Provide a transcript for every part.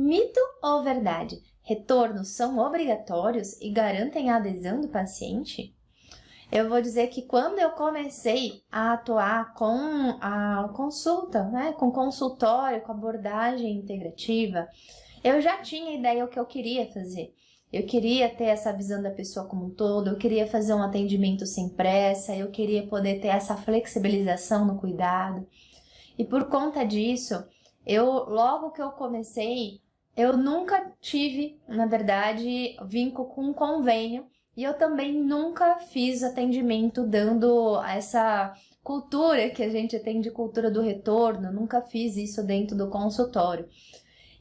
Mito ou verdade? Retornos são obrigatórios e garantem a adesão do paciente? Eu vou dizer que quando eu comecei a atuar com a consulta, com consultório, com abordagem integrativa, eu já tinha ideia do que eu queria fazer. Eu queria ter essa visão da pessoa como um todo, eu queria fazer um atendimento sem pressa, eu queria poder ter essa flexibilização no cuidado. E por conta disso, logo que eu comecei, eu nunca tive, na verdade, vínculo com um convênio e eu também nunca fiz atendimento dando essa cultura que a gente tem de cultura do retorno, nunca fiz isso dentro do consultório.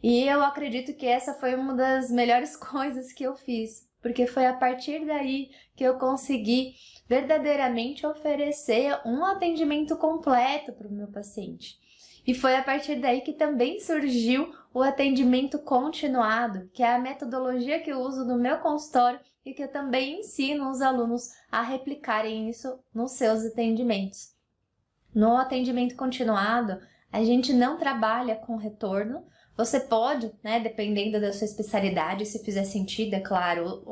E eu acredito que essa foi uma das melhores coisas que eu fiz, porque foi a partir daí que eu consegui verdadeiramente oferecer um atendimento completo para o meu paciente. E foi a partir daí que também surgiu o atendimento continuado, que é a metodologia que eu uso no meu consultório e que eu também ensino os alunos a replicarem isso nos seus atendimentos. No atendimento continuado, a gente não trabalha com retorno. Você pode, dependendo da sua especialidade, se fizer sentido, é claro,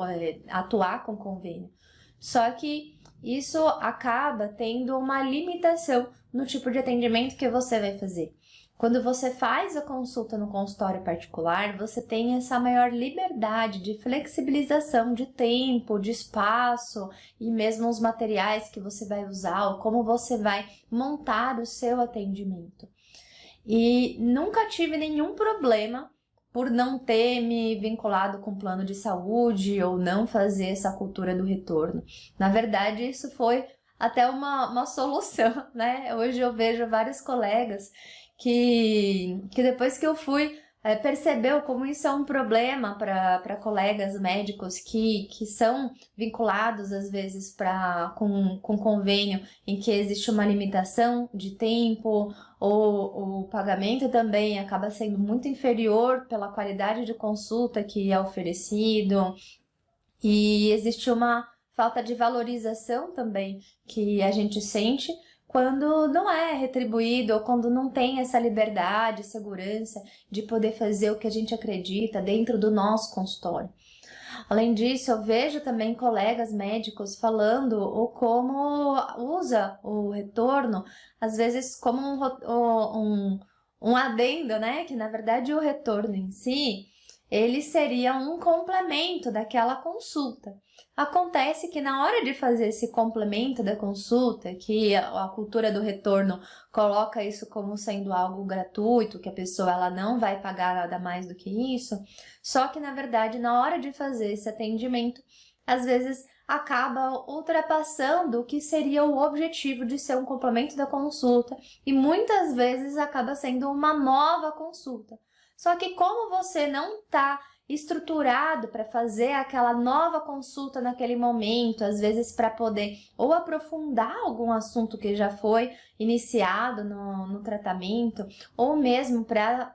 atuar com convênio. Só que isso acaba tendo uma limitação no tipo de atendimento que você vai fazer. Quando você faz a consulta no consultório particular, você tem essa maior liberdade de flexibilização de tempo, de espaço e mesmo os materiais que você vai usar ou como você vai montar o seu atendimento. E nunca tive nenhum problema por não ter me vinculado com plano de saúde ou não fazer essa cultura do retorno. Na verdade, isso foi até uma solução, Hoje eu vejo vários colegas que depois que eu fui, percebeu como isso é um problema para colegas médicos que são vinculados, às vezes, com convênio em que existe uma limitação de tempo, ou o pagamento também acaba sendo muito inferior pela qualidade de consulta que é oferecido, e existe uma falta de valorização também que a gente sente quando não é retribuído ou quando não tem essa liberdade, segurança de poder fazer o que a gente acredita dentro do nosso consultório. Além disso, eu vejo também colegas médicos falando ou como usa o retorno, às vezes como um adendo, que na verdade o retorno em si, ele seria um complemento daquela consulta. Acontece que na hora de fazer esse complemento da consulta, que a cultura do retorno coloca isso como sendo algo gratuito, que a pessoa ela não vai pagar nada mais do que isso, só que na verdade na hora de fazer esse atendimento, às vezes acaba ultrapassando o que seria o objetivo de ser um complemento da consulta e muitas vezes acaba sendo uma nova consulta. Só que como você não está estruturado para fazer aquela nova consulta naquele momento, às vezes para poder ou aprofundar algum assunto que já foi iniciado no tratamento, ou mesmo para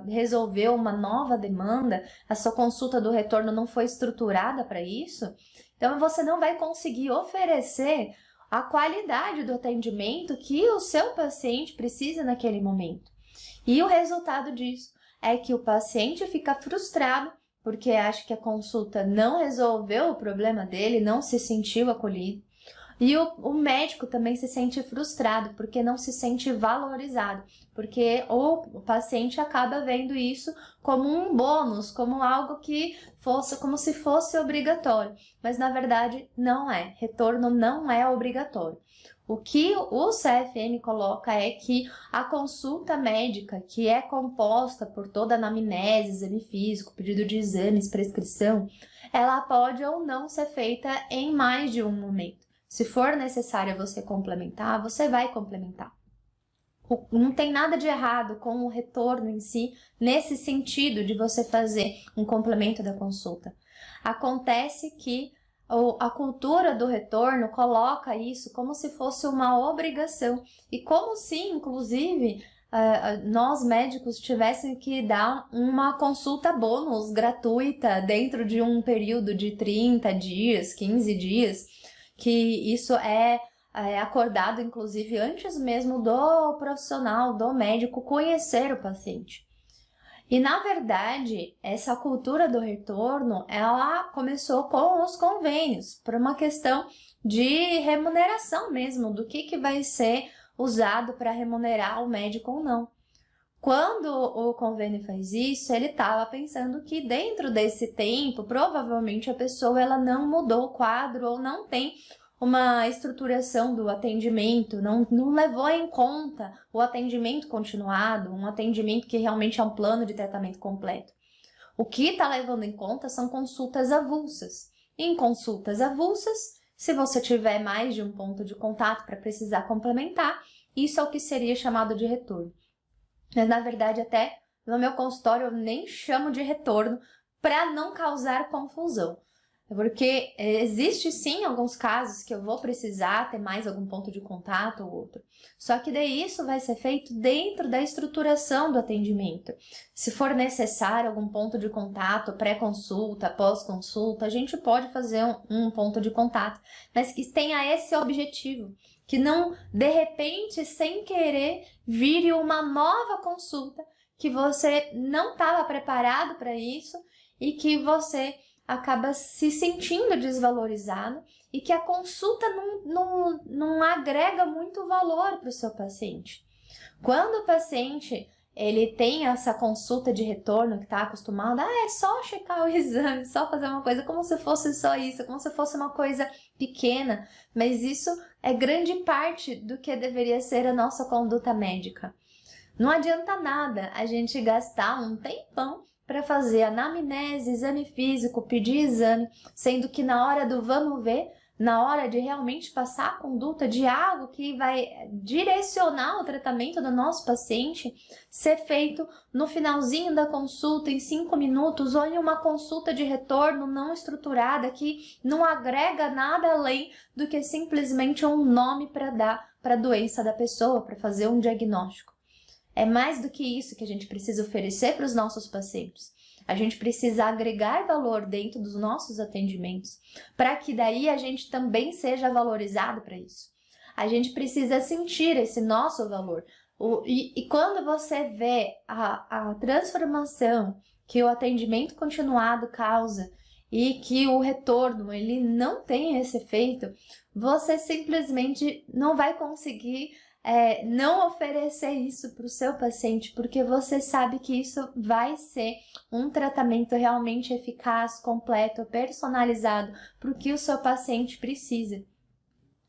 resolver uma nova demanda, a sua consulta do retorno não foi estruturada para isso, então você não vai conseguir oferecer a qualidade do atendimento que o seu paciente precisa naquele momento. E o resultado disso é que o paciente fica frustrado porque acha que a consulta não resolveu o problema dele, não se sentiu acolhido. E o médico também se sente frustrado porque não se sente valorizado, porque o paciente acaba vendo isso como um bônus, como algo que fosse, como se fosse obrigatório. Mas na verdade não é, retorno não é obrigatório. O que o CFM coloca é que a consulta médica, que é composta por toda a anamnese, exame físico, pedido de exames, prescrição, ela pode ou não ser feita em mais de um momento. Se for necessário você complementar, você vai complementar. Não tem nada de errado com o retorno em si, nesse sentido de você fazer um complemento da consulta. Acontece que a cultura do retorno coloca isso como se fosse uma obrigação e como se, inclusive, nós médicos tivéssemos que dar uma consulta bônus gratuita dentro de um período de 30 dias, 15 dias, que isso é acordado, inclusive, antes mesmo do profissional, do médico conhecer o paciente. E, na verdade, essa cultura do retorno, ela começou com os convênios, por uma questão de remuneração mesmo, do que vai ser usado para remunerar o médico ou não. Quando o convênio faz isso, ele estava pensando que dentro desse tempo, provavelmente a pessoa ela não mudou o quadro ou não tem uma estruturação do atendimento, não levou em conta o atendimento continuado, um atendimento que realmente é um plano de tratamento completo. O que está levando em conta são consultas avulsas. Em consultas avulsas, se você tiver mais de um ponto de contato para precisar complementar, isso é o que seria chamado de retorno. Mas, na verdade, até no meu consultório eu nem chamo de retorno para não causar confusão. Porque existe sim alguns casos que eu vou precisar ter mais algum ponto de contato ou outro. Só que daí isso vai ser feito dentro da estruturação do atendimento. Se for necessário algum ponto de contato, pré-consulta, pós-consulta, a gente pode fazer um ponto de contato, mas que tenha esse objetivo. Que não, de repente, sem querer, vire uma nova consulta, que você não estava preparado para isso e que você acaba se sentindo desvalorizado e que a consulta não agrega muito valor para o seu paciente. Quando o paciente ele tem essa consulta de retorno que está acostumado, é só checar o exame, só fazer uma coisa, como se fosse só isso, como se fosse uma coisa pequena, mas isso é grande parte do que deveria ser a nossa conduta médica. Não adianta nada a gente gastar um tempão para fazer anamnese, exame físico, pedir exame, sendo que na hora do vamos ver, na hora de realmente passar a conduta de algo que vai direcionar o tratamento do nosso paciente, ser feito no finalzinho da consulta, em 5 minutos, ou em uma consulta de retorno não estruturada, que não agrega nada além do que simplesmente um nome para dar para a doença da pessoa, para fazer um diagnóstico. É mais do que isso que a gente precisa oferecer para os nossos pacientes. A gente precisa agregar valor dentro dos nossos atendimentos, para que daí a gente também seja valorizado para isso. A gente precisa sentir esse nosso valor. E quando você vê a transformação que o atendimento continuado causa e que o retorno ele não tem esse efeito, você simplesmente não vai conseguir não oferecer isso para o seu paciente, porque você sabe que isso vai ser um tratamento realmente eficaz, completo, personalizado para o que o seu paciente precisa.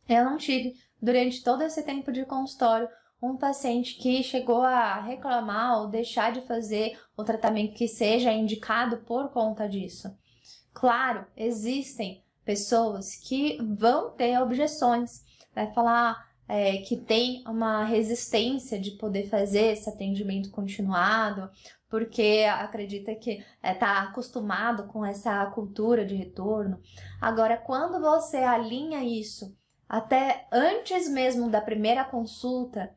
Eu não tive, durante todo esse tempo de consultório, um paciente que chegou a reclamar ou deixar de fazer o tratamento que seja indicado por conta disso. Claro, existem pessoas que vão ter objeções, vai falar que tem uma resistência de poder fazer esse atendimento continuado, porque acredita que está acostumado com essa cultura de retorno. Agora, quando você alinha isso até antes mesmo da primeira consulta,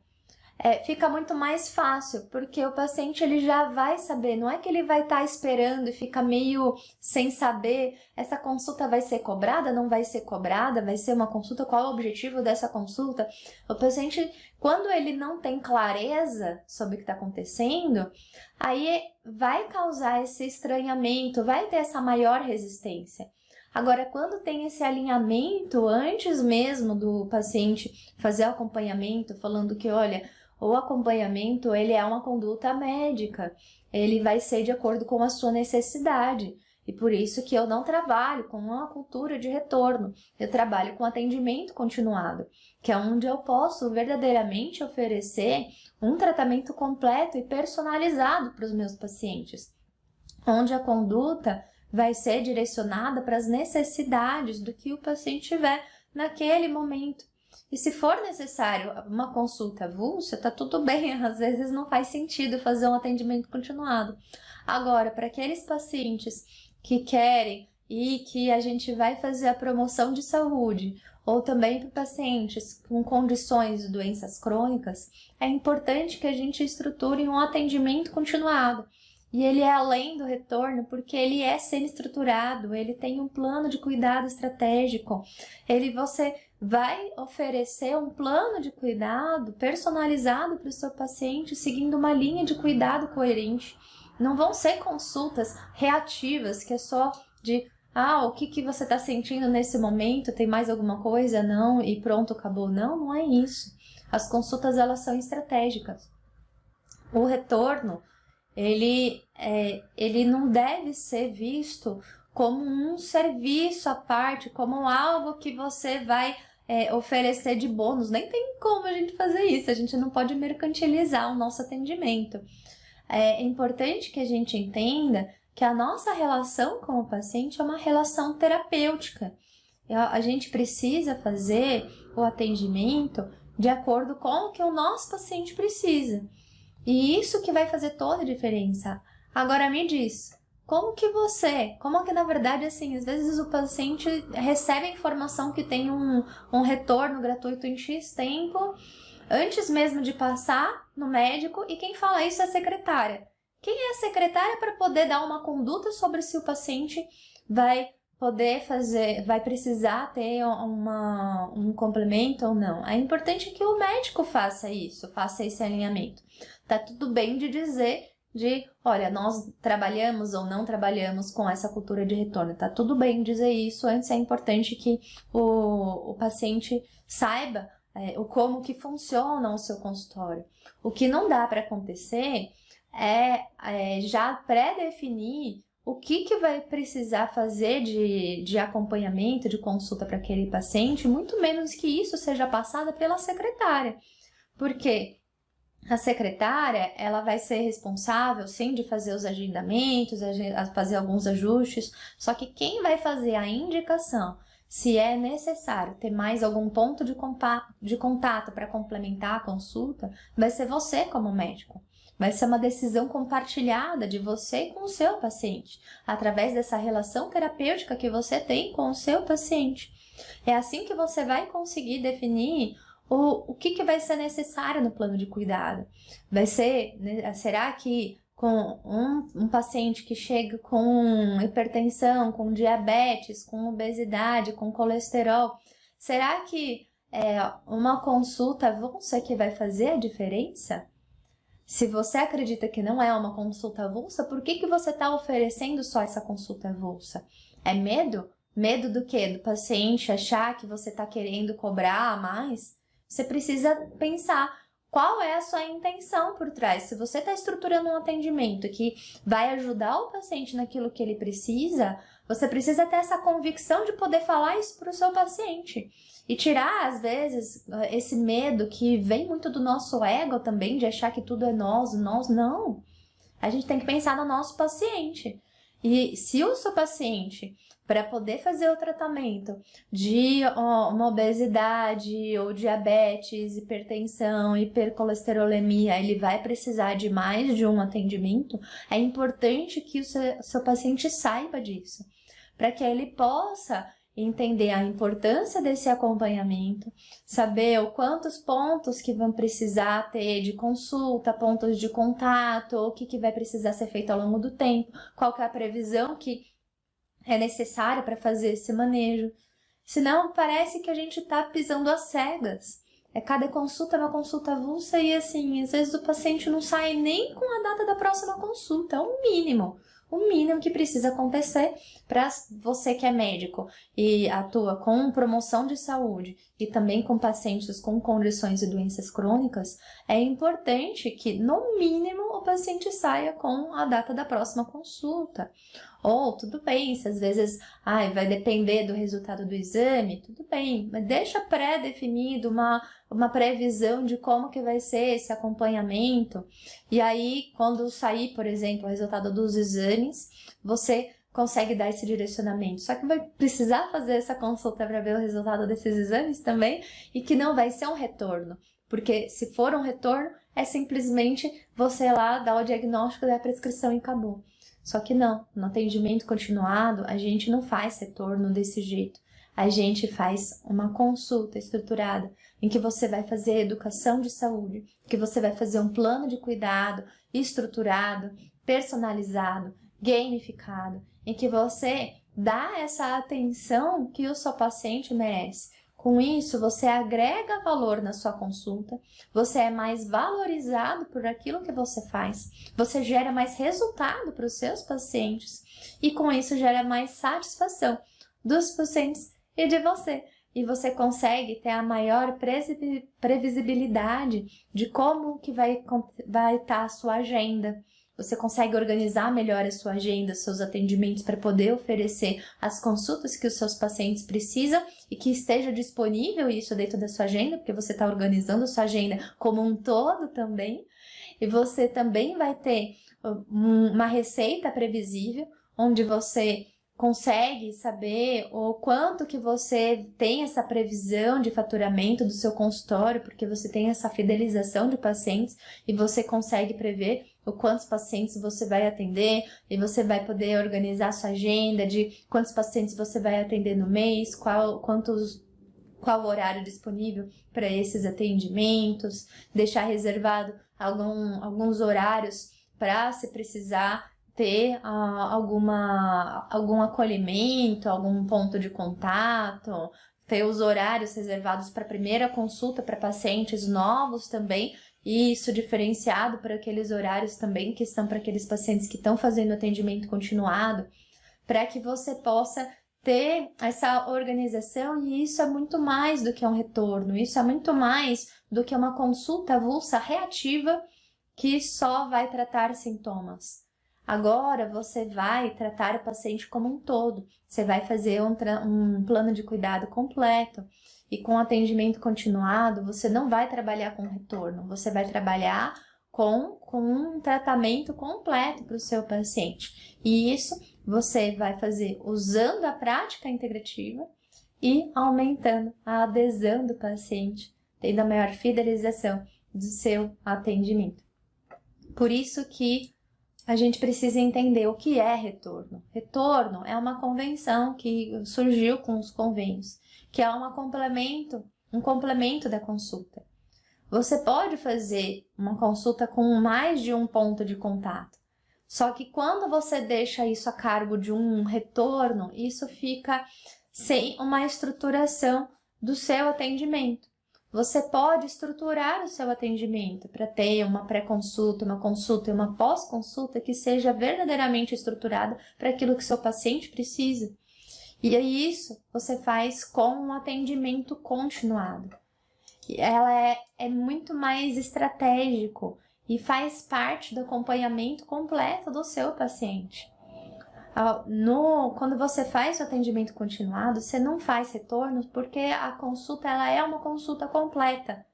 fica muito mais fácil, porque o paciente ele já vai saber, não é que ele vai estar esperando e fica meio sem saber, essa consulta vai ser cobrada, não vai ser cobrada, vai ser uma consulta, qual é o objetivo dessa consulta? O paciente, quando ele não tem clareza sobre o que está acontecendo, aí vai causar esse estranhamento, vai ter essa maior resistência. Agora, quando tem esse alinhamento, antes mesmo do paciente fazer o acompanhamento, falando que, olha, o acompanhamento, ele é uma conduta médica, ele vai ser de acordo com a sua necessidade. E por isso que eu não trabalho com uma cultura de retorno, eu trabalho com atendimento continuado, que é onde eu posso verdadeiramente oferecer um tratamento completo e personalizado para os meus pacientes, onde a conduta vai ser direcionada para as necessidades do que o paciente tiver naquele momento. E se for necessário uma consulta avulsa, tá tudo bem, às vezes não faz sentido fazer um atendimento continuado. Agora, para aqueles pacientes que querem e que a gente vai fazer a promoção de saúde, ou também para pacientes com condições de doenças crônicas, é importante que a gente estruture um atendimento continuado. E ele é além do retorno, porque ele é semi-estruturado, ele tem um plano de cuidado estratégico. Você vai oferecer um plano de cuidado personalizado para o seu paciente, seguindo uma linha de cuidado coerente. Não vão ser consultas reativas, que é só de, o que você está sentindo nesse momento? Tem mais alguma coisa? Não, e pronto, acabou. Não, não é isso. As consultas, elas são estratégicas. O retorno, ele não deve ser visto como um serviço à parte, como algo que você vai oferecer de bônus. Nem tem como a gente fazer isso, a gente não pode mercantilizar o nosso atendimento. É importante que a gente entenda que a nossa relação com o paciente é uma relação terapêutica. A gente precisa fazer o atendimento de acordo com o que o nosso paciente precisa. E isso que vai fazer toda a diferença. Agora me diz, como que na verdade, assim, às vezes o paciente recebe a informação que tem um retorno gratuito em X tempo, antes mesmo de passar no médico, e quem fala isso é a secretária. Quem é a secretária para poder dar uma conduta sobre se o paciente vai precisar ter um complemento ou não? É importante que o médico faça esse alinhamento. Tá tudo bem de dizer olha, nós trabalhamos ou não trabalhamos com essa cultura de retorno. Tá tudo bem dizer isso, antes é importante que o paciente saiba como que funciona o seu consultório. O que não dá para acontecer é já pré-definir o que vai precisar fazer de acompanhamento, de consulta para aquele paciente, muito menos que isso seja passado pela secretária. Porque a secretária, ela vai ser responsável, sim, de fazer os agendamentos, fazer alguns ajustes, só que quem vai fazer a indicação, se é necessário ter mais algum ponto de contato para complementar a consulta, vai ser você como médico. Vai ser uma decisão compartilhada de você com o seu paciente, através dessa relação terapêutica que você tem com o seu paciente. É assim que você vai conseguir definir o que vai ser necessário no plano de cuidado. Será que com um paciente que chega com hipertensão, com diabetes, com obesidade, com colesterol, será que uma consulta avulsa que vai fazer a diferença? Se você acredita que não é uma consulta avulsa, por que você está oferecendo só essa consulta avulsa? É medo? Medo do quê? Do paciente achar que você está querendo cobrar a mais? Você precisa pensar qual é a sua intenção por trás. Se você está estruturando um atendimento que vai ajudar o paciente naquilo que ele precisa, você precisa ter essa convicção de poder falar isso para o seu paciente. E tirar, às vezes, esse medo que vem muito do nosso ego também, de achar que tudo é nós. Não. A gente tem que pensar no nosso paciente. E se o seu paciente, para poder fazer o tratamento de uma obesidade ou diabetes, hipertensão, hipercolesterolemia, ele vai precisar de mais de um atendimento, é importante que o seu paciente saiba disso, para que ele possa entender a importância desse acompanhamento, saber quantos pontos que vão precisar ter de consulta, pontos de contato, o que vai precisar ser feito ao longo do tempo, qual que é a previsão que é necessária para fazer esse manejo. Senão parece que a gente está pisando às cegas. Cada consulta é uma consulta avulsa e assim, às vezes o paciente não sai nem com a data da próxima consulta, é o mínimo que precisa acontecer para você que é médico e atua com promoção de saúde e também com pacientes com condições e doenças crônicas, é importante que, no mínimo, o paciente saia com a data da próxima consulta. Ou, tudo bem, se às vezes vai depender do resultado do exame, tudo bem, mas deixa pré-definido uma previsão de como que vai ser esse acompanhamento. E aí, quando sair, por exemplo, o resultado dos exames, você consegue dar esse direcionamento. Só que vai precisar fazer essa consulta para ver o resultado desses exames também, e que não vai ser um retorno. Porque se for um retorno, é simplesmente você ir lá dar o diagnóstico da prescrição e acabou. Só que não, no atendimento continuado, a gente não faz retorno desse jeito. A gente faz uma consulta estruturada, em que você vai fazer educação de saúde, que você vai fazer um plano de cuidado estruturado, personalizado, gamificado, em que você dá essa atenção que o seu paciente merece, Com isso, você agrega valor na sua consulta, você é mais valorizado por aquilo que você faz, você gera mais resultado para os seus pacientes e com isso gera mais satisfação dos pacientes e de você. E você consegue ter a maior previsibilidade de como que vai estar a sua agenda. Você consegue organizar melhor a sua agenda, seus atendimentos para poder oferecer as consultas que os seus pacientes precisam e que esteja disponível isso dentro da sua agenda, porque você está organizando a sua agenda como um todo também. E você também vai ter uma receita previsível, onde você consegue saber o quanto que você tem essa previsão de faturamento do seu consultório, porque você tem essa fidelização de pacientes e você consegue prever o quantos pacientes você vai atender e você vai poder organizar a sua agenda de quantos pacientes você vai atender no mês, qual o horário disponível para esses atendimentos, deixar reservado alguns horários para se precisar ter algum acolhimento, algum ponto de contato, ter os horários reservados para a primeira consulta para pacientes novos também, e isso diferenciado para aqueles horários também que estão para aqueles pacientes que estão fazendo atendimento continuado, para que você possa ter essa organização. E isso é muito mais do que um retorno, isso é muito mais do que uma consulta avulsa reativa que só vai tratar sintomas. Agora você vai tratar o paciente como um todo, você vai fazer um plano de cuidado completo e com atendimento continuado você não vai trabalhar com retorno, você vai trabalhar com um tratamento completo para o seu paciente. E isso você vai fazer usando a prática integrativa e aumentando a adesão do paciente, tendo a maior fidelização do seu atendimento. Por isso que a gente precisa entender o que é retorno. Retorno é uma convenção que surgiu com os convênios, que é um complemento da consulta. Você pode fazer uma consulta com mais de um ponto de contato, só que quando você deixa isso a cargo de um retorno, isso fica sem uma estruturação do seu atendimento. Você pode estruturar o seu atendimento para ter uma pré-consulta, uma consulta e uma pós-consulta que seja verdadeiramente estruturada para aquilo que seu paciente precisa. E aí isso você faz com um atendimento continuado. Ela é muito mais estratégico e faz parte do acompanhamento completo do seu paciente. Quando você faz o atendimento continuado, você não faz retornos porque a consulta ela é uma consulta completa.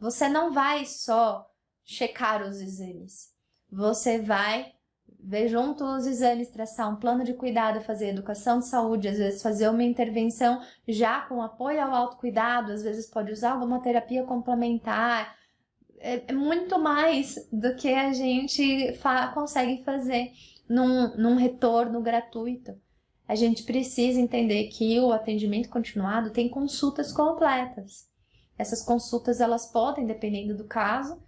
Você não vai só checar os exames. Você vai ver junto os exames, traçar um plano de cuidado, fazer educação de saúde, às vezes fazer uma intervenção já com apoio ao autocuidado, às vezes pode usar alguma terapia complementar. É muito mais do que a gente consegue fazer num retorno gratuito. A gente precisa entender que o atendimento continuado tem consultas completas. Essas consultas, elas podem, dependendo do caso,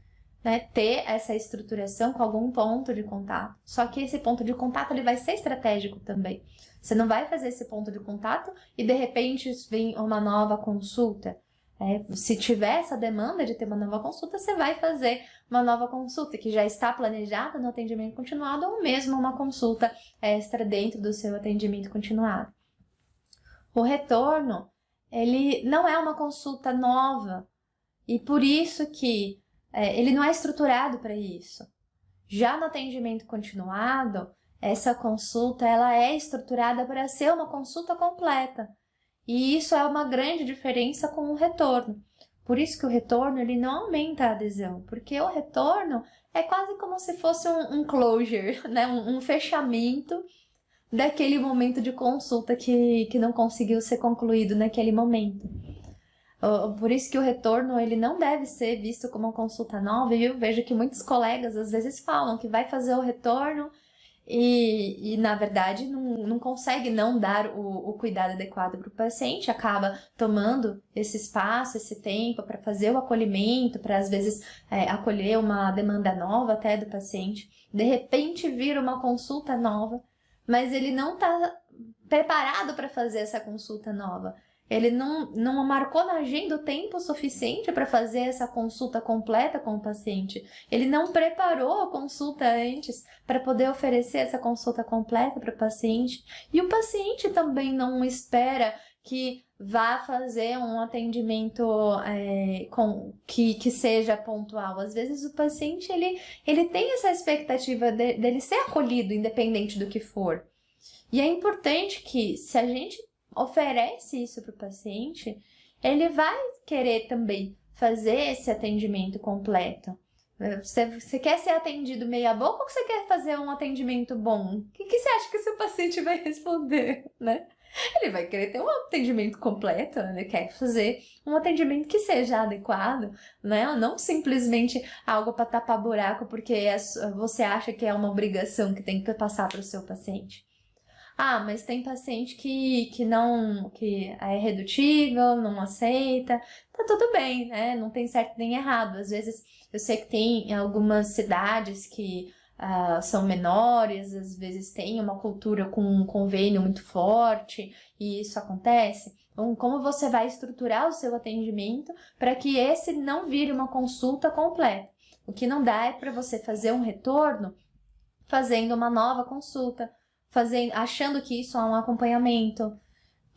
né, ter essa estruturação com algum ponto de contato. Só que esse ponto de contato ele vai ser estratégico também. Você não vai fazer esse ponto de contato e de repente vem uma nova consulta. Se tiver essa demanda de ter uma nova consulta, você vai fazer uma nova consulta que já está planejada no atendimento continuado ou mesmo uma consulta extra dentro do seu atendimento continuado. O retorno, ele não é uma consulta nova e por isso que ele não é estruturado para isso. Já no atendimento continuado, essa consulta ela é estruturada para ser uma consulta completa. E isso é uma grande diferença com o retorno. Por isso que o retorno ele não aumenta a adesão, porque o retorno é quase como se fosse um closure, né? um fechamento daquele momento de consulta que não conseguiu ser concluído naquele momento. Por isso que o retorno ele não deve ser visto como uma consulta nova. E eu vejo que muitos colegas às vezes falam que vai fazer o retorno e na verdade não consegue não dar o cuidado adequado para o paciente, acaba tomando esse espaço, esse tempo para fazer o acolhimento, para às vezes acolher uma demanda nova até do paciente. De repente vira uma consulta nova, mas ele não está preparado para fazer essa consulta nova. ele não marcou na agenda o tempo suficiente para fazer essa consulta completa com o paciente. Ele não preparou a consulta antes para poder oferecer essa consulta completa para o paciente. E o paciente também não espera que vá fazer um atendimento que seja pontual. Às vezes o paciente ele tem essa expectativa dele ser acolhido, independente do que for. E é importante que, se a gente oferece isso para o paciente, ele vai querer também fazer esse atendimento completo. Você quer ser atendido meia boca ou você quer fazer um atendimento bom? O que você acha que o seu paciente vai responder, né? Ele vai querer ter um atendimento completo, né? Ele quer fazer um atendimento que seja adequado, né? Não simplesmente algo para tapar buraco porque você acha que é uma obrigação que tem que passar para o seu paciente. Ah, mas tem paciente que é redutível, não aceita. Tá tudo bem, né? Não tem certo nem errado. Às vezes, eu sei que tem algumas cidades que são menores, às vezes tem uma cultura com um convênio muito forte e isso acontece. Então, como você vai estruturar o seu atendimento para que esse não vire uma consulta completa? O que não dá é para você fazer um retorno fazendo uma nova consulta, achando que isso é um acompanhamento.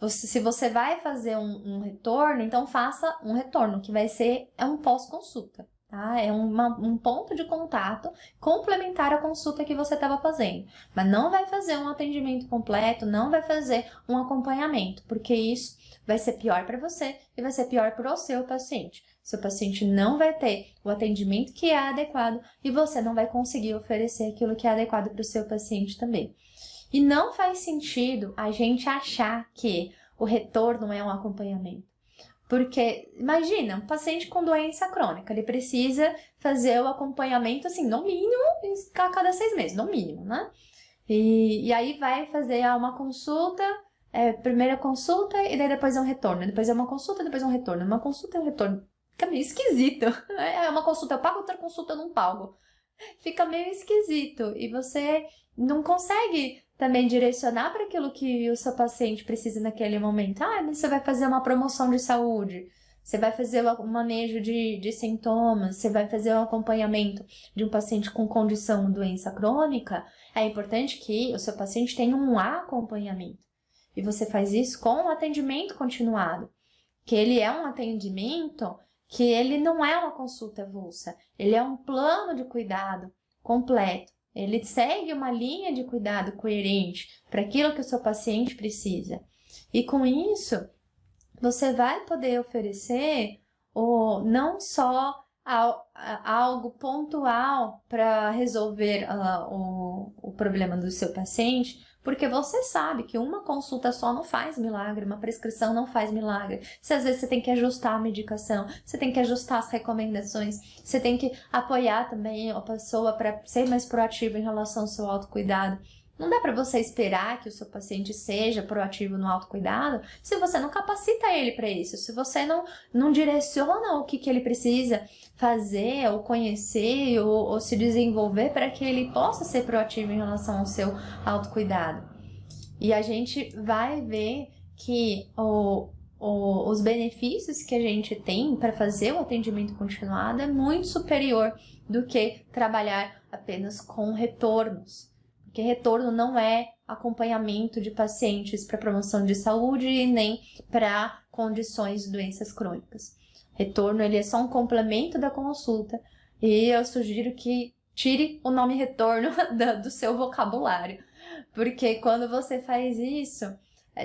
Se você vai fazer um retorno, então faça um retorno, que vai ser um pós-consulta, tá? É um ponto de contato complementar à consulta que você estava fazendo. Mas não vai fazer um atendimento completo, não vai fazer um acompanhamento, porque isso vai ser pior para você e vai ser pior para o seu paciente. Seu paciente não vai ter o atendimento que é adequado e você não vai conseguir oferecer aquilo que é adequado para o seu paciente também. E não faz sentido a gente achar que o retorno é um acompanhamento. Porque, imagina, um paciente com doença crônica, ele precisa fazer o acompanhamento, assim, no mínimo, a cada 6 meses, no mínimo, né? E aí vai fazer uma consulta, primeira consulta, e daí depois é um retorno. Depois é uma consulta, depois é um retorno. Uma consulta e um retorno. Fica meio esquisito. É uma consulta eu pago, outra consulta eu não pago. Fica meio esquisito. E você não consegue também direcionar para aquilo que o seu paciente precisa naquele momento. Mas você vai fazer uma promoção de saúde, você vai fazer um manejo de sintomas, você vai fazer um acompanhamento de um paciente com condição de doença crônica. É importante que o seu paciente tenha um acompanhamento. E você faz isso com um atendimento continuado, que ele é um atendimento que ele não é uma consulta avulsa, ele é um plano de cuidado completo. Ele segue uma linha de cuidado coerente para aquilo que o seu paciente precisa. E com isso, você vai poder oferecer não só algo pontual para resolver o problema do seu paciente, porque você sabe que uma consulta só não faz milagre, uma prescrição não faz milagre. Se às vezes você tem que ajustar a medicação, você tem que ajustar as recomendações, você tem que apoiar também a pessoa para ser mais proativa em relação ao seu autocuidado. Não dá para você esperar que o seu paciente seja proativo no autocuidado se você não capacita ele para isso, se você não direciona o que ele precisa fazer, ou conhecer, ou se desenvolver para que ele possa ser proativo em relação ao seu autocuidado. E a gente vai ver que os benefícios que a gente tem para fazer o atendimento continuado é muito superior do que trabalhar apenas com retornos. Porque retorno não é acompanhamento de pacientes para promoção de saúde e nem para condições de doenças crônicas. Retorno ele é só um complemento da consulta e eu sugiro que tire o nome retorno do seu vocabulário. Porque quando você faz isso,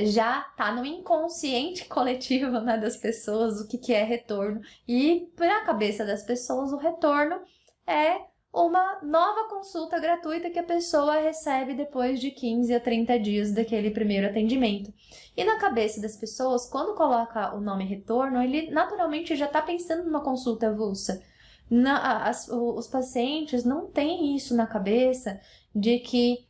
já está no inconsciente coletivo, né, das pessoas o que é retorno. E para a cabeça das pessoas o retorno é uma nova consulta gratuita que a pessoa recebe depois de 15 a 30 dias daquele primeiro atendimento. E na cabeça das pessoas, quando coloca o nome retorno, ele naturalmente já está pensando numa consulta avulsa. Os pacientes não têm isso na cabeça de que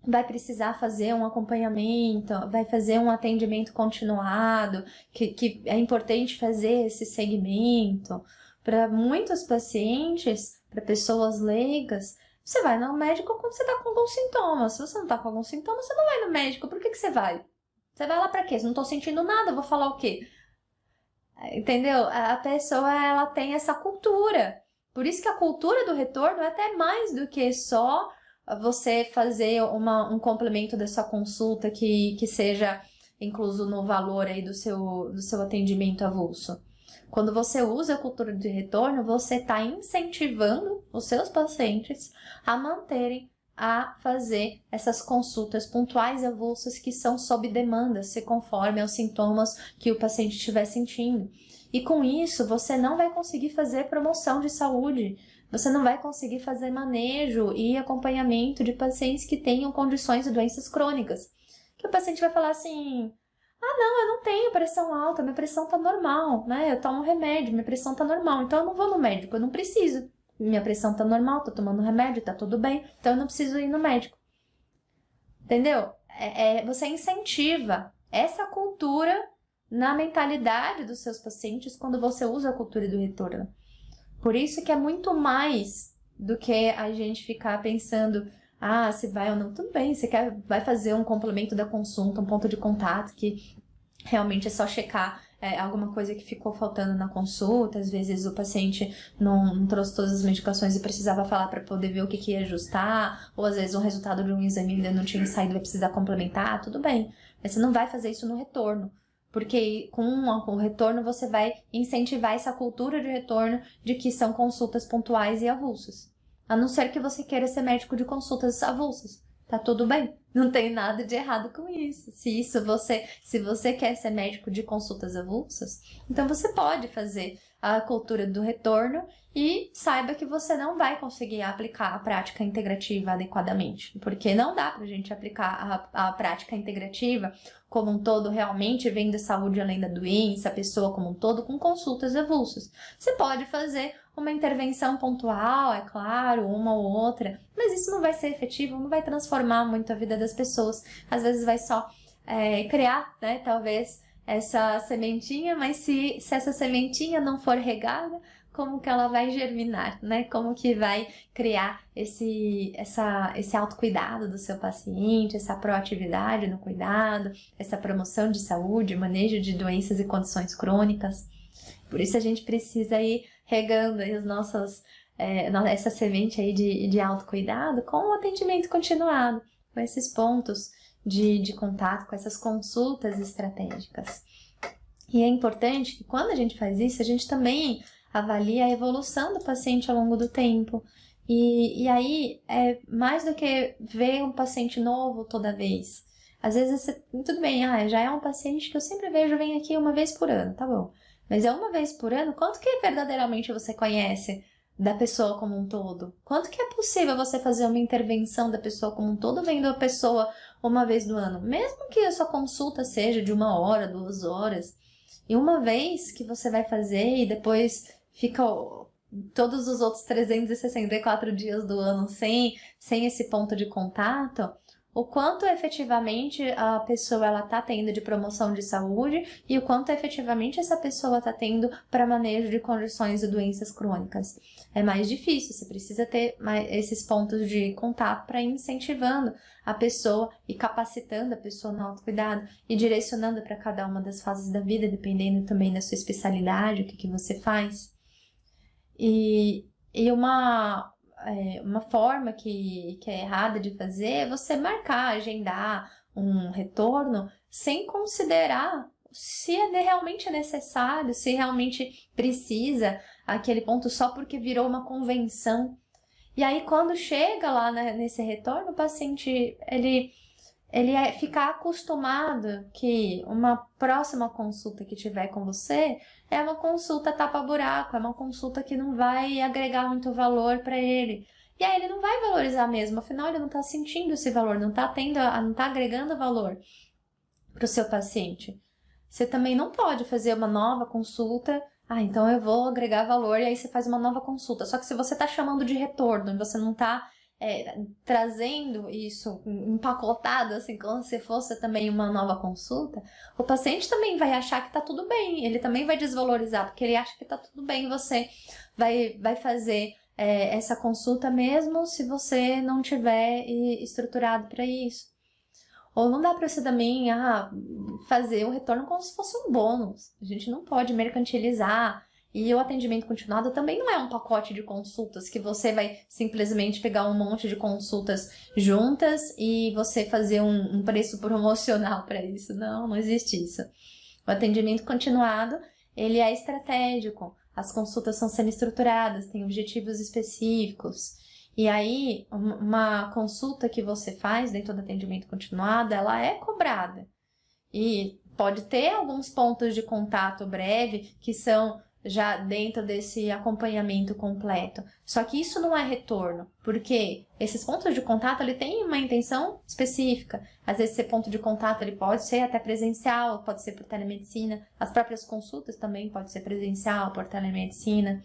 vai precisar fazer um acompanhamento, vai fazer um atendimento continuado, que é importante fazer esse segmento. Para muitos pacientes, para pessoas leigas, você vai no médico quando você está com algum sintoma. Se você não está com algum sintoma, você não vai no médico. Por que você vai? Você vai lá pra quê? Se não tô sentindo nada, eu vou falar o quê? Entendeu? A pessoa, ela tem essa cultura. Por isso que a cultura do retorno é até mais do que só você fazer um complemento da sua consulta que seja incluso no valor aí do seu atendimento avulso. Quando você usa a cultura de retorno, você está incentivando os seus pacientes a manterem a fazer essas consultas pontuais e avulsas que são sob demanda, se conforme aos sintomas que o paciente estiver sentindo. E com isso, você não vai conseguir fazer promoção de saúde, você não vai conseguir fazer manejo e acompanhamento de pacientes que tenham condições de doenças crônicas. Que o paciente vai falar assim: ah, não, eu não tenho pressão alta, minha pressão tá normal, né? Eu tomo remédio, minha pressão tá normal, então eu não vou no médico, eu não preciso. Minha pressão tá normal, tô tomando remédio, tá tudo bem, então eu não preciso ir no médico. Entendeu? Você incentiva essa cultura na mentalidade dos seus pacientes quando você usa a cultura do retorno. Por isso que é muito mais do que a gente ficar pensando, ah, se vai ou não, tudo bem, você vai fazer um complemento da consulta, um ponto de contato que realmente é só checar alguma coisa que ficou faltando na consulta. Às vezes o paciente não trouxe todas as medicações e precisava falar para poder ver o que ia ajustar, ou às vezes o resultado de um exame ainda não tinha saído e vai precisar complementar, tudo bem. Mas você não vai fazer isso no retorno, porque com o retorno você vai incentivar essa cultura de retorno de que são consultas pontuais e avulsas. A não ser que você queira ser médico de consultas avulsas. Tá tudo bem, não tem nada de errado com isso. Se você quer ser médico de consultas avulsas, então você pode fazer a cultura do retorno e saiba que você não vai conseguir aplicar a prática integrativa adequadamente, porque não dá pra gente aplicar a prática integrativa como um todo, realmente vendo saúde além da doença, a pessoa como um todo, com consultas avulsas. Você pode fazer uma intervenção pontual, é claro, uma ou outra, mas isso não vai ser efetivo, não vai transformar muito a vida das pessoas. Às vezes vai só criar, né, talvez, essa sementinha, mas se essa sementinha não for regada, como que ela vai germinar, né? Como que vai criar esse autocuidado do seu paciente, essa proatividade no cuidado, essa promoção de saúde, manejo de doenças e condições crônicas. Por isso a gente precisa ir regando aí essa semente aí de autocuidado com o atendimento continuado, com esses pontos de contato, com essas consultas estratégicas. E é importante que quando a gente faz isso, a gente também avalia a evolução do paciente ao longo do tempo. E aí, é mais do que ver um paciente novo toda vez. Às vezes, tudo bem, já é um paciente que eu sempre vejo, vem aqui uma vez por ano, tá bom. Mas é uma vez por ano, quanto que verdadeiramente você conhece da pessoa como um todo? Quanto que é possível você fazer uma intervenção da pessoa como um todo, vendo a pessoa uma vez do ano? Mesmo que a sua consulta seja de 1 hora, 2 horas, e uma vez que você vai fazer e depois fica todos os outros 364 dias do ano sem esse ponto de contato, o quanto efetivamente a pessoa ela tá tendo de promoção de saúde e o quanto efetivamente essa pessoa tá tendo para manejo de condições e doenças crônicas. É mais difícil, você precisa ter esses pontos de contato para ir incentivando a pessoa e capacitando a pessoa no autocuidado e direcionando para cada uma das fases da vida, dependendo também da sua especialidade, o que você faz. E uma forma que é errada de fazer é você marcar, agendar um retorno sem considerar se realmente é necessário, se realmente precisa aquele ponto só porque virou uma convenção. E aí quando chega lá nesse retorno, o paciente ele ficar acostumado que uma próxima consulta que tiver com você é uma consulta tapa-buraco, é uma consulta que não vai agregar muito valor para ele. E aí ele não vai valorizar mesmo, afinal ele não está sentindo esse valor, não está agregando valor para o seu paciente. Você também não pode fazer uma nova consulta, então eu vou agregar valor, e aí você faz uma nova consulta. Só que se você está chamando de retorno e você não está trazendo isso empacotado, assim, como se fosse também uma nova consulta, o paciente também vai achar que tá tudo bem, ele também vai desvalorizar, porque ele acha que tá tudo bem, você vai fazer essa consulta mesmo se você não tiver estruturado para isso. Ou não dá para você também fazer o retorno como se fosse um bônus. A gente não pode mercantilizar. E o atendimento continuado também não é um pacote de consultas que você vai simplesmente pegar um monte de consultas juntas e você fazer um preço promocional para isso. Não, não existe isso. O atendimento continuado, ele é estratégico. As consultas são semi-estruturadas, têm objetivos específicos. E aí, uma consulta que você faz dentro do atendimento continuado, ela é cobrada. E pode ter alguns pontos de contato breve que são já dentro desse acompanhamento completo. Só que isso não é retorno, porque esses pontos de contato, ele tem uma intenção específica. Às vezes, esse ponto de contato ele pode ser até presencial, pode ser por telemedicina. As próprias consultas também pode ser presencial, por telemedicina.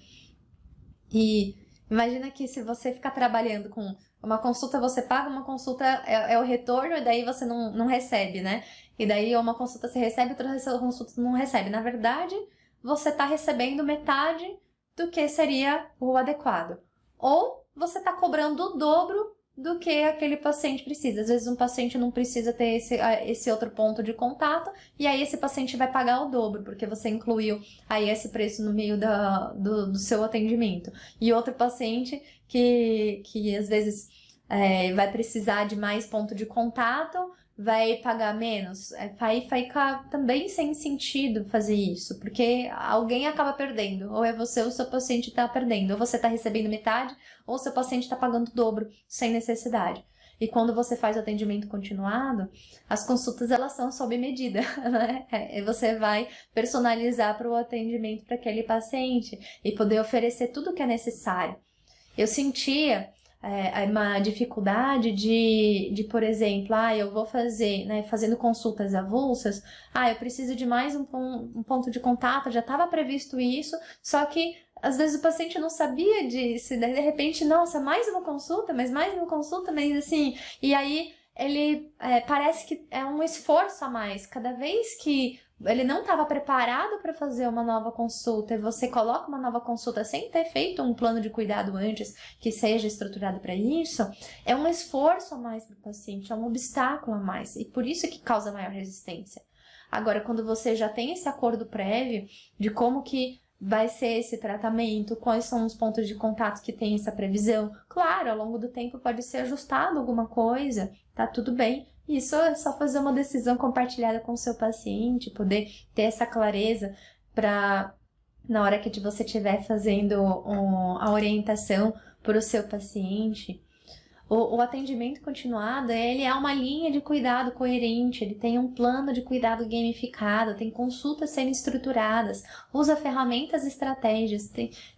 E imagina que se você ficar trabalhando com uma consulta, você paga, uma consulta é o retorno e daí você não recebe, né? E daí uma consulta você recebe, outra consulta não recebe. Na verdade, você está recebendo metade do que seria o adequado. Ou você está cobrando o dobro do que aquele paciente precisa. Às vezes um paciente não precisa ter esse outro ponto de contato e aí esse paciente vai pagar o dobro, porque você incluiu aí esse preço no meio do seu atendimento. E outro paciente que às vezes vai precisar de mais ponto de contato, vai pagar menos. Vai ficar também sem sentido fazer isso, porque alguém acaba perdendo. Ou é você ou seu paciente está perdendo. Ou você está recebendo metade, ou seu paciente está pagando o dobro, sem necessidade. E quando você faz o atendimento continuado, as consultas elas são sob medida, né? Você vai personalizar para o atendimento para aquele paciente e poder oferecer tudo o que é necessário. Eu sentia uma dificuldade de, por exemplo, eu vou fazer, né, fazendo consultas avulsas, eu preciso de mais um ponto de contato, já estava previsto isso, só que às vezes o paciente não sabia disso, e daí de repente, nossa, mais uma consulta, mas assim, e aí ele parece que é um esforço a mais, cada vez que ele não estava preparado para fazer uma nova consulta e você coloca uma nova consulta sem ter feito um plano de cuidado antes que seja estruturado para isso, é um esforço a mais para o paciente, é um obstáculo a mais e por isso que causa maior resistência. Agora, quando você já tem esse acordo prévio de como que vai ser esse tratamento, quais são os pontos de contato que tem essa previsão, claro, ao longo do tempo pode ser ajustado alguma coisa, tá tudo bem. Isso é só fazer uma decisão compartilhada com o seu paciente, poder ter essa clareza para, na hora que você estiver fazendo a orientação para o seu paciente. O atendimento continuado, ele é uma linha de cuidado coerente, ele tem um plano de cuidado gamificado, tem consultas sendo estruturadas, usa ferramentas e estratégias,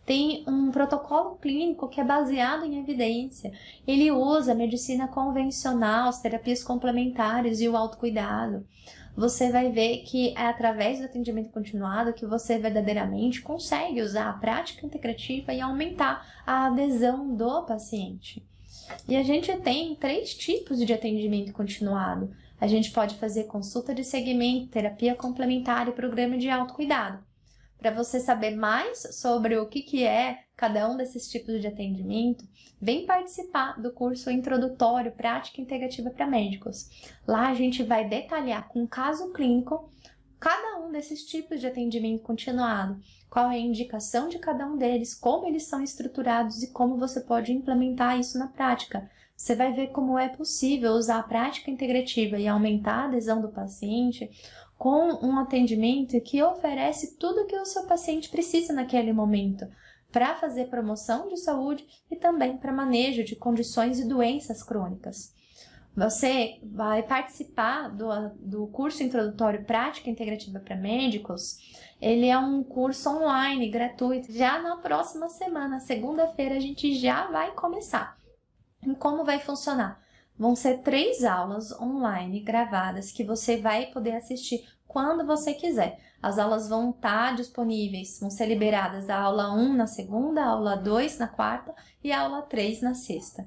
tem um protocolo clínico que é baseado em evidência, ele usa a medicina convencional, as terapias complementares e o autocuidado. Você vai ver que é através do atendimento continuado que você verdadeiramente consegue usar a prática integrativa e aumentar a adesão do paciente. E a gente tem 3 tipos de atendimento continuado. A gente pode fazer consulta de segmento, terapia complementar e programa de autocuidado. Para você saber mais sobre o que é cada um desses tipos de atendimento, vem participar do curso introdutório Prática Integrativa para Médicos. Lá a gente vai detalhar com caso clínico cada um desses tipos de atendimento continuado, qual é a indicação de cada um deles, como eles são estruturados e como você pode implementar isso na prática. Você vai ver como é possível usar a prática integrativa e aumentar a adesão do paciente com um atendimento que oferece tudo o que o seu paciente precisa naquele momento, para fazer promoção de saúde e também para manejo de condições e doenças crônicas. Você vai participar do curso introdutório Prática Integrativa para Médicos. Ele é um curso online, gratuito. Já na próxima semana, segunda-feira, a gente já vai começar. E como vai funcionar? Vão ser 3 aulas online gravadas que você vai poder assistir quando você quiser. As aulas vão estar disponíveis, vão ser liberadas a aula 1 na segunda, a aula 2 na quarta e a aula 3 na sexta.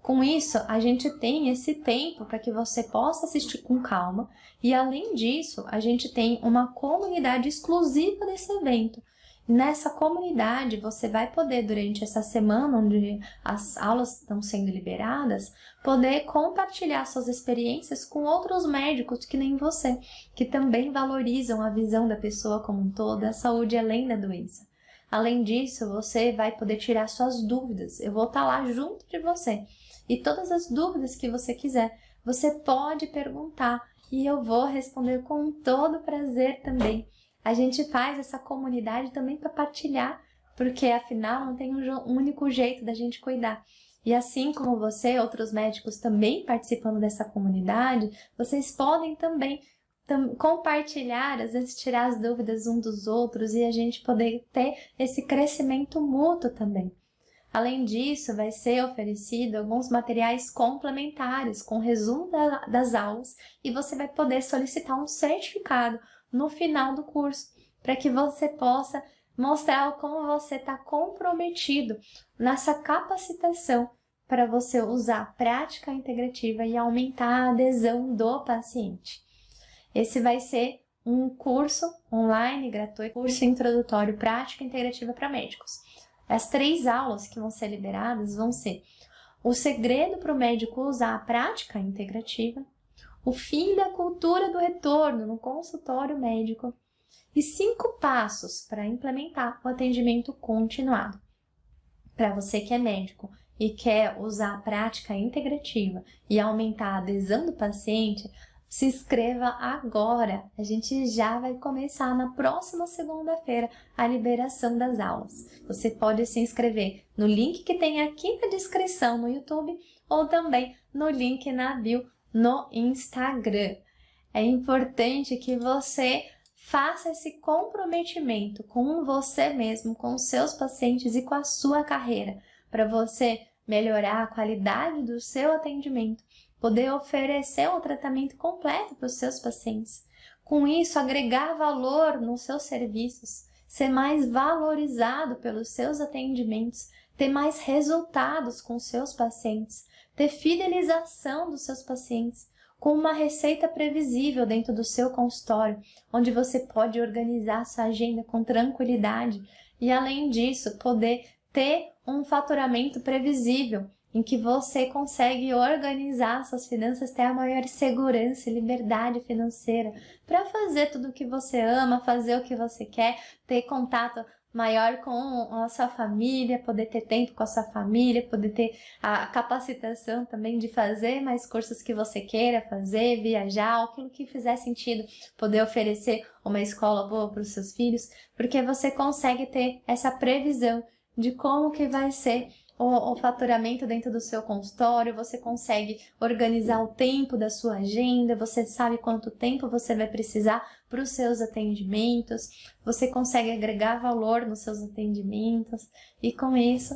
Com isso, a gente tem esse tempo para que você possa assistir com calma e, além disso, a gente tem uma comunidade exclusiva desse evento. Nessa comunidade, você vai poder, durante essa semana onde as aulas estão sendo liberadas, poder compartilhar suas experiências com outros médicos que nem você, que também valorizam a visão da pessoa como um todo, a saúde além da doença. Além disso, você vai poder tirar suas dúvidas. Eu vou estar lá junto de você. E todas as dúvidas que você quiser, você pode perguntar e eu vou responder com todo prazer também. A gente faz essa comunidade também para partilhar, porque afinal não tem um único jeito da gente cuidar. E assim como você, outros médicos também participando dessa comunidade, vocês podem também compartilhar, às vezes tirar as dúvidas uns dos outros e a gente poder ter esse crescimento mútuo também. Além disso, vai ser oferecido alguns materiais complementares com resumo das aulas e você vai poder solicitar um certificado no final do curso, para que você possa mostrar como você está comprometido nessa capacitação para você usar a prática integrativa e aumentar a adesão do paciente. Esse vai ser um curso online gratuito, curso introdutório prática integrativa para médicos. As 3 aulas que vão ser liberadas vão ser o segredo para o médico usar a prática integrativa, o fim da cultura do retorno no consultório médico e 5 passos para implementar o atendimento continuado. Para você que é médico e quer usar a prática integrativa e aumentar a adesão do paciente, se inscreva agora. A gente já vai começar na próxima segunda-feira a liberação das aulas. Você pode se inscrever no link que tem aqui na descrição no YouTube ou também no link na bio no Instagram. É importante que você faça esse comprometimento com você mesmo, com os seus pacientes e com a sua carreira, para você melhorar a qualidade do seu atendimento, poder oferecer um tratamento completo para os seus pacientes. Com isso, agregar valor nos seus serviços, ser mais valorizado pelos seus atendimentos, ter mais resultados com os seus pacientes, ter fidelização dos seus pacientes, com uma receita previsível dentro do seu consultório, onde você pode organizar sua agenda com tranquilidade e, além disso, poder ter um faturamento previsível, em que você consegue organizar suas finanças, ter a maior segurança e liberdade financeira para fazer tudo o que você ama, fazer o que você quer, ter contato maior com a sua família, poder ter tempo com a sua família, poder ter a capacitação também de fazer mais cursos que você queira fazer, viajar, aquilo que fizer sentido, poder oferecer uma escola boa para os seus filhos, porque você consegue ter essa previsão de como que vai ser o faturamento dentro do seu consultório, você consegue organizar o tempo da sua agenda, você sabe quanto tempo você vai precisar para os seus atendimentos, você consegue agregar valor nos seus atendimentos e com isso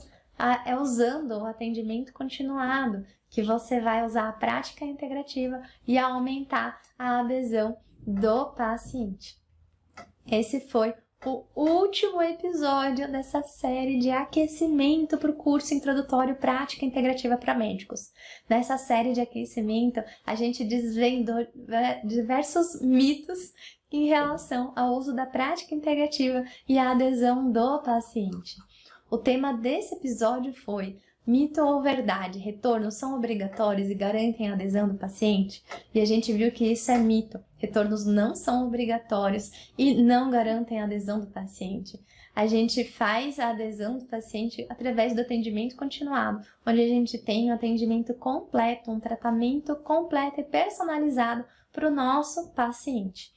é usando o atendimento continuado que você vai usar a prática integrativa e aumentar a adesão do paciente. Esse foi o último episódio dessa série de aquecimento para o curso introdutório Prática Integrativa para Médicos. Nessa série de aquecimento, a gente desvendou diversos mitos em relação ao uso da prática integrativa e à adesão do paciente. O tema desse episódio foi: mito ou verdade? Retornos são obrigatórios e garantem a adesão do paciente? E a gente viu que isso é mito. Retornos não são obrigatórios e não garantem a adesão do paciente. A gente faz a adesão do paciente através do atendimento continuado, onde a gente tem um atendimento completo, um tratamento completo e personalizado para o nosso paciente.